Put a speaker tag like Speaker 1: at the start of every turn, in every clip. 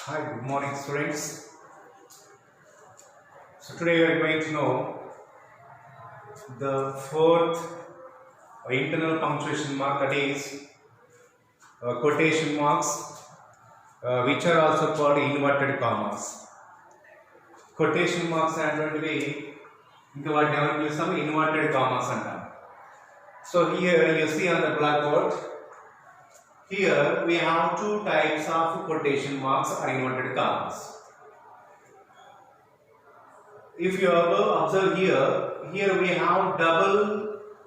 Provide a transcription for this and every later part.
Speaker 1: Hi, good morning students. So today we are going to know the fourth internal punctuation mark, that is quotation marks, which are also called inverted commas. Quotation marks అనేటువంటివి ఇంకా వాటిని ఏమని పిలుస్తాము, inverted commas అంటాం. So here you see on the blackboard, here we have two types of quotation marks or inverted commas. If you observe here we have double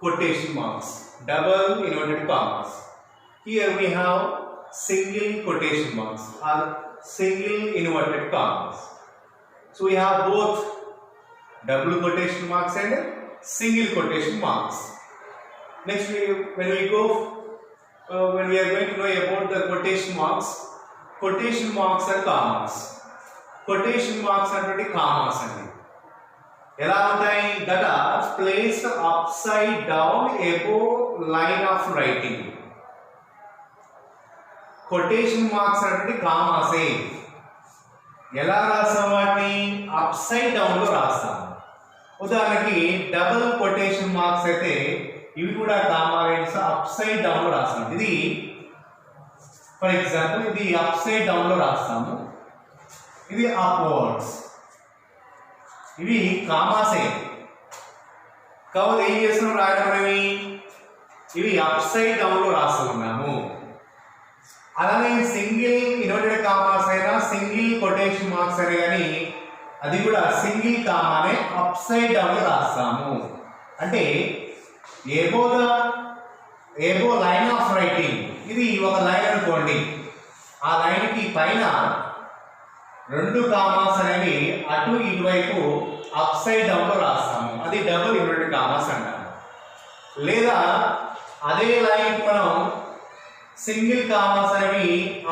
Speaker 1: quotation marks, double inverted commas. Here we have single quotation marks or single inverted commas. So we have both double quotation marks and single quotation marks. Next, when we are going to know about the quotation marks are commas. Quotation marks are commas andi. ఎలా ఉంటాయి? that are placed upside down above line of writing. quotation marks అంటే కామాసే. ఎలా రాస్తాం వాటిని? upside down లో రాస్తాం. ఉదాహరణకి double quotation marks అయితే ఇవి కూడా కామా లైన్స్ upside down లో రాస్తాం. ఇది ఫర్ ఎగ్జాంపుల్ ఇది upside down లో రాస్తాము, ఇది upwards. ఇవి కామాసే. కాబట్టి ఏం చేస్తున్నాం రాయడం అనేవి? ఇవి అప్సైడ్ డౌన్ లో రాస్తున్నాము. అలానే సింగిల్ ఇన్వర్టెడ్ కామాస్ అయినా సింగిల్ కొటేషన్ మార్క్స్ అయినా కానీ అది కూడా సింగిల్ కామానే అప్సైడ్ డౌన్ లో రాస్తాము. అంటే ఏబో లైన్ ఆఫ్ రైటింగ్, ఇది ఒక లైన్ అనుకోండి, ఆ లైన్ కి పైన రెండు కామాస్ అనేవి అటు ఇటువైపు అప్సైడ్ డౌన్ లో రాస్తాము, అది డబుల్ ఇన్వర్టెడ్ కామాస్ అంటాము. లేదా అదే లైన్ మనం సింగిల్ కామాస్ అనేవి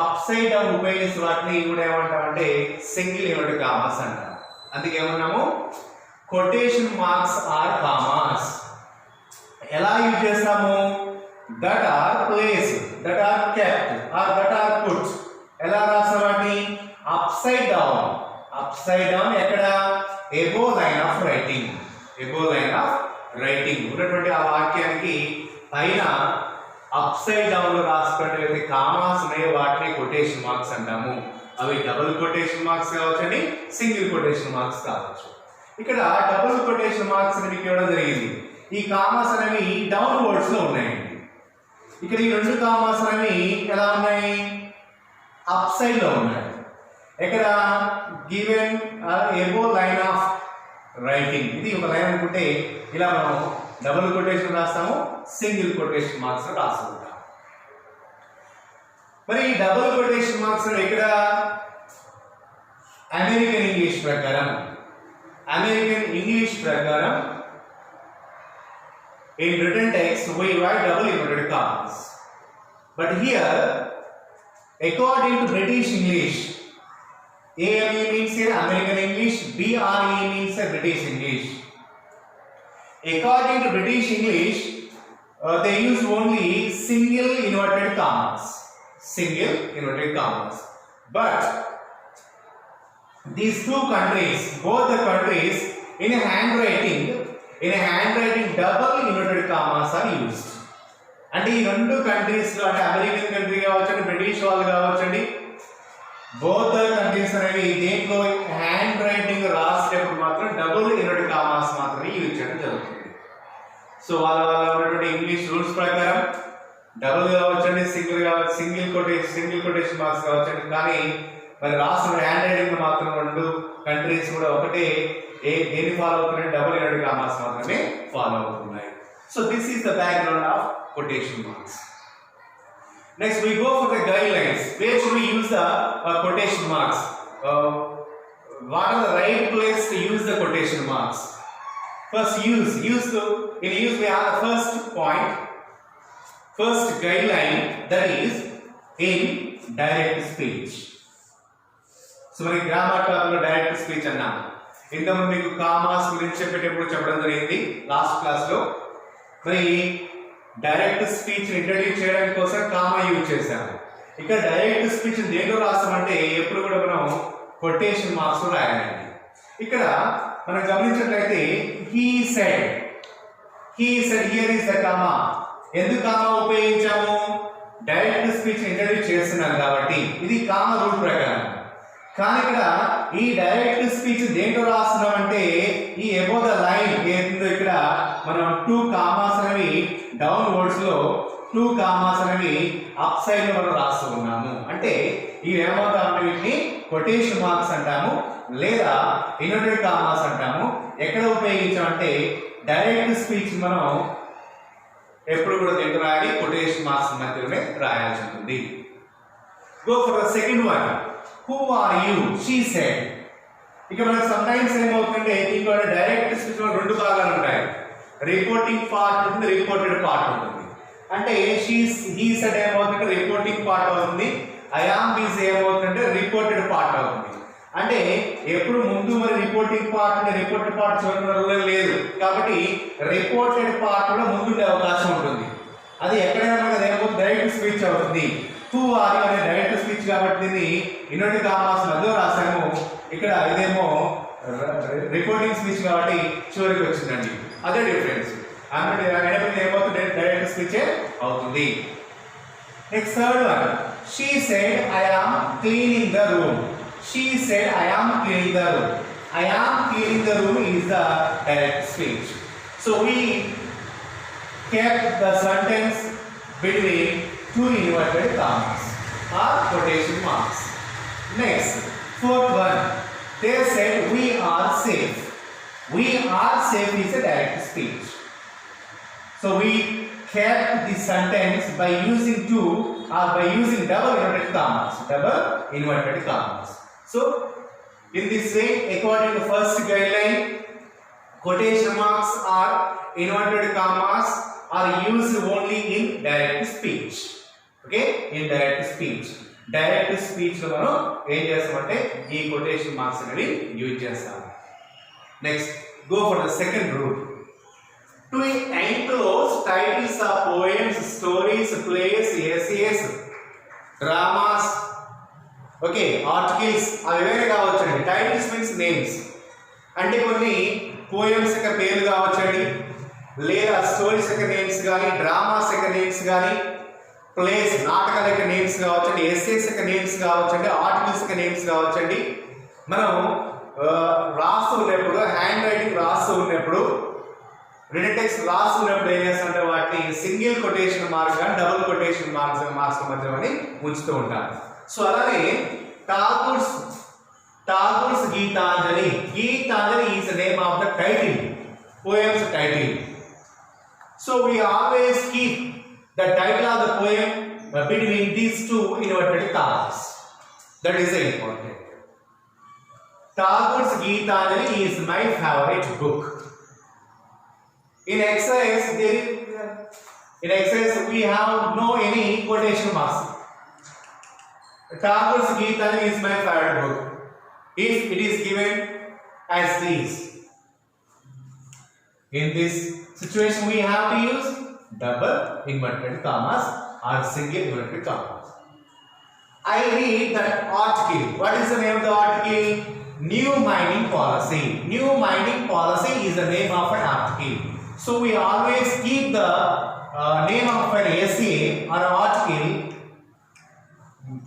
Speaker 1: అప్సైడ్ డౌన్ ఉపయోగిస్తే వాటిని కూడా ఏమంటామంటే సింగిల్ ఇన్వర్టెడ్ కామాస్ అంటాం. అందుకే ఏమన్నాము? Quotation marks or commas. ఎలా యూజ్ చేస్తాము? That are place, that are kept or that are put. ఎలా రాస్తాం వాటిని? upside down ఎక్కడ? above line of writing ఉన్నటువంటి ఆ వాక్యానికి పైన upside down లో రాసుకున్నటువంటి కామాస్ ఉన్నాయి, వాటిని కొటేషన్ మార్క్స్ అంటాము. అవి డబుల్ కొటేషన్ మార్క్స్ కావచ్చండి, సింగిల్ కొటేషన్ మార్క్స్ కావచ్చు. ఇక్కడ డబుల్ కొటేషన్ మార్క్స్ అనేవి ఇవ్వడం జరిగింది. ఈ కామాస్ అనేవి డౌన్ వర్డ్స్ లో ఉన్నాయండి. ఇక్కడ ఈ రెండు కామాస్ అనేవి ఎలా ఉన్నాయి? upside లో ఉన్నాయి. ఇక్కడ given above line of writing, ఇది ఒక లైన్ అనుకుంటే ఇలా మనం డబుల్ కొటేషన్ రాస్తాము, సింగిల్ కొటేషన్ మార్క్స్ రాసుకుంటాం. మరి ఈ డబుల్ కొటేషన్ మార్క్స్ ఇక్కడ అమెరికన్ ఇంగ్లీష్ ప్రకారం in written text we write double inverted commas, but here according to British English, AME means American English, BRE means British English. According to British English, they use only single inverted commas. But these two countries, both the countries, in handwriting double inverted commas are used. అంటే ఈ రెండు countries లో, అంటే American country కావచ్చండి, British వాళ్ళు కావచ్చండి, both countries అనేవి దేంట్లో hand writing రాసేటప్పుడు మాత్రం డబుల్ ఇన్వర్టెడ్ కామాస్ మాత్రమే యూజ్ చేయడం జరుగుతుంది. సో వాళ్ళ ఉన్నటువంటి ఇంగ్లీష్ రూల్స్ ప్రకారం డబుల్ కావచ్చండి, సింగిల్ కొటేషన్ మార్క్స్ కావచ్చండి. కానీ మరి రాసిన హ్యాండ్ రైటింగ్ మాత్రం రెండు కంట్రీస్ కూడా ఒకటే దేని ఫాలో అవుతున్నాయి? డబుల్ ఇన్వర్టెడ్ కామాస్ మాత్రమే ఫాలో అవుతున్నాయి. So this is the background of quotation marks. Next we go for the guidelines. Where should we use the quotation marks? What are the right place to use the quotation marks? First, in use we have the first guideline, that is in direct speech. So మరి grammar class లో direct speech అన్నా, ఇంతకుముందు మీకు commas గురించి చెప్పడం జరిగింది last class లో. మరి డైరెక్ట్ స్పీచ్ ఇంట్రడ్యూస్ చేయడానికి కోసం కామా యూజ్ చేశాము. ఇక్కడ డైరెక్ట్ స్పీచ్ దేంట్లో రాస్తామంటే ఎప్పుడు కూడా మనం కొటేషన్ మార్క్స్ రాయాలండి. ఇక్కడ మనం గమనించినట్లయితే he said here is the comma. ఎందుకు కామా ఉపయోగించాము? డైరెక్ట్ స్పీచ్ ఇంట్రడ్యూస్ చేస్తున్నాం కాబట్టి ఇది కామా రూల్ ప్రకారం. కానీ ఇక్కడ ఈ డైరెక్ట్ స్పీచ్ దేంట్లో రాస్తున్నాం అంటే ఈ అబౌ ద లైన్ ఏందో ఇక్కడ మనం 2 కామాస్ అనేవి డౌన్ వర్డ్స్ లో 2 కామాస్ అనేవి అప్ సైడ్ లో మనం రాస్తూ ఉన్నాము. అంటే ఇవి ఏమవుతామంటే వీటిని కొటేషన్ మార్క్స్ అంటాము లేదా ఇన్వర్టెడ్ కామాస్ అంటాము. ఎక్కడ ఉపయోగించామంటే డైరెక్ట్ స్పీచ్ మనం ఎప్పుడు కూడా దేంట్లో రాయాలి? కొటేషన్ మార్క్స్ మధ్యలోనే రాయాల్సి ఉంటుంది. Go for the second one. Who are you? She said. ఇక మనకు సమ్ టైమ్స్ ఏమవుతుందంటే దీంట్లో డైరెక్ట్ స్పీచ్ లో 2 భాగాలు ఉంటాయి. రిపోర్టింగ్ పార్ట్ ఉంటుంది, రిపోర్టెడ్ పార్ట్ ఉంటుంది. అంటే హీ సెడ్ ఏమవుతుందంటే రిపోర్టింగ్ పార్ట్ అవుతుంది, ఐ యామ్ బిజీ ఏమవుతుందంటే రిపోర్టెడ్ పార్ట్ అవుతుంది. అంటే ఎప్పుడు ముందు మరి రిపోర్టెడ్ పార్ట్ చివరి లేదు కాబట్టి రిపోర్టెడ్ పార్ట్ కూడా ముందుండే అవకాశం ఉంటుంది. అది ఎక్కడైనా మనకి ఏమవుతుంది? డైరెక్ట్ స్పీచ్ అవుతుంది. హూ ఆర్ యూ అనే డైరెక్ట్ స్పీచ్ కాబట్టి దీన్ని ఇన్వర్టెడ్ కామాస్ మధ్యలో రాసాము. ఇక్కడ ఇదేమో రిపోర్టింగ్ స్పీచ్ కాబట్టి చివరికి వచ్చిందండి. అదే డిఫరెన్స్. ఏమవుతుంది? డైరెక్ట్ స్పీచ్ అవుతుంది. Next third one. She said I am cleaning the room. She said I am cleaning the room. I am cleaning the room is the direct speech. So we kept the sentence between 2 inverted commas or quotation marks. Next, fourth one. They said we are safe. We are safe is a direct speech. So we kept the sentence by using 2 or by using double inverted commas. Double inverted commas. So in this way, according to first guideline, quotation marks or inverted commas are used only in direct speech. Okay, in direct speech. Direct speech lo మనం ఏం చేస్తామంటే ఈ quotation marks అనేవి use చేస్తాం. Next, go for the second rule. To enclose titles of poems, stories, plays, essays, dramas, okay, articles అవి వేరే కావచ్చండి. Titles means names. అంటే కొన్ని పోయమ్స్ యొక్క పేర్లు కావచ్చండి, లేదా స్టోరీస్ యొక్క నేమ్స్ కానీ, డ్రామాస్ యొక్క నేమ్స్ కానీ, ప్లేస్ నాటకాల యొక్క నేమ్స్ కావచ్చండి, ఎస్సేస్ యొక్క నేమ్స్ కావచ్చండి, ఆర్టికల్స్ యొక్క నేమ్స్ కావచ్చండి. మనం రాస్తూ ఉన్నప్పుడు, హ్యాండ్ రైటింగ్ రాస్తూ ఉన్నప్పుడు, రిటన్ టెక్స్ట్ రాస్తూ ఉన్నప్పుడు ఏం చేస్తామంటే వాటిని సింగిల్ కొటేషన్ మార్క్ కానీ డబుల్ కొటేషన్ మార్క్స్ మధ్య అని ఉంచుతూ ఉంటారు. సో అలానే టాగూర్స్ Gitanjali. Gitanjali is the name of the title, poem's title. So we always keep the title of the poem between these 2 inverted commas. That is important. Tagore's Geetanjali is my favorite book. In exercise we have no any quotation marks. Tagore's Geetanjali is my favorite book. If it is given as this, in this situation we have to use double inverted commas or single inverted commas. I read that article. What is the name of the article? New mining policy. New mining policy is the name of an article. So we always keep the name of an essay or article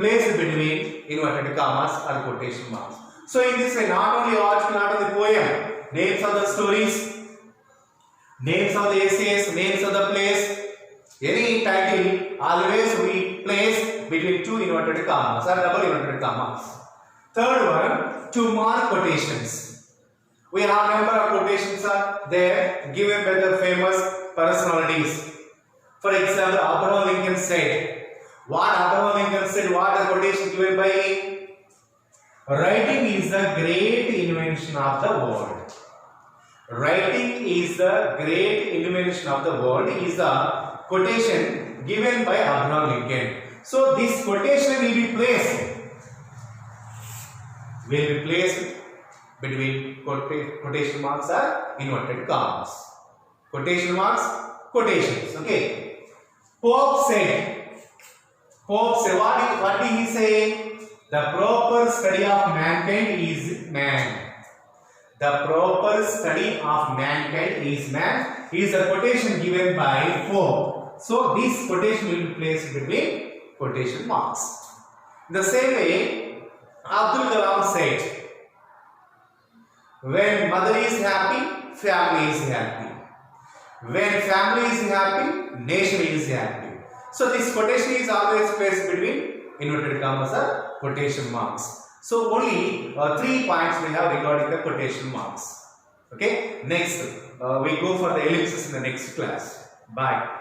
Speaker 1: placed between inverted commas or quotation marks. So in this way, not only article, not only poem, names of the stories, names of the essays, names of the plays, any title, always we place between 2 inverted commas or double inverted commas. Third one, to mark quotations. We have number of quotations are there given by the famous personalities. For example, Abraham Lincoln said. What Abraham Lincoln said? What the quotation given by him? Writing is the great invention of the world. Writing is the great invention of the world is the quotation given by Abraham Lincoln. So this quotation will be placed between quotation marks or inverted commas. Quotation marks, quotations. Okay. Pope said. Pope say, what did he say? The proper study of mankind is man. The proper study of mankind is man is a quotation given by Pope. So this quotation will be placed between quotation marks. In the same way, Abdul Kalam said, when mother is happy, family is happy. When family is happy, nation is happy. So this quotation is always placed between inverted commas or quotation marks. So only 3 points we have regarding the quotation marks. Okay. Next, we go for the ellipsis in the next class. Bye.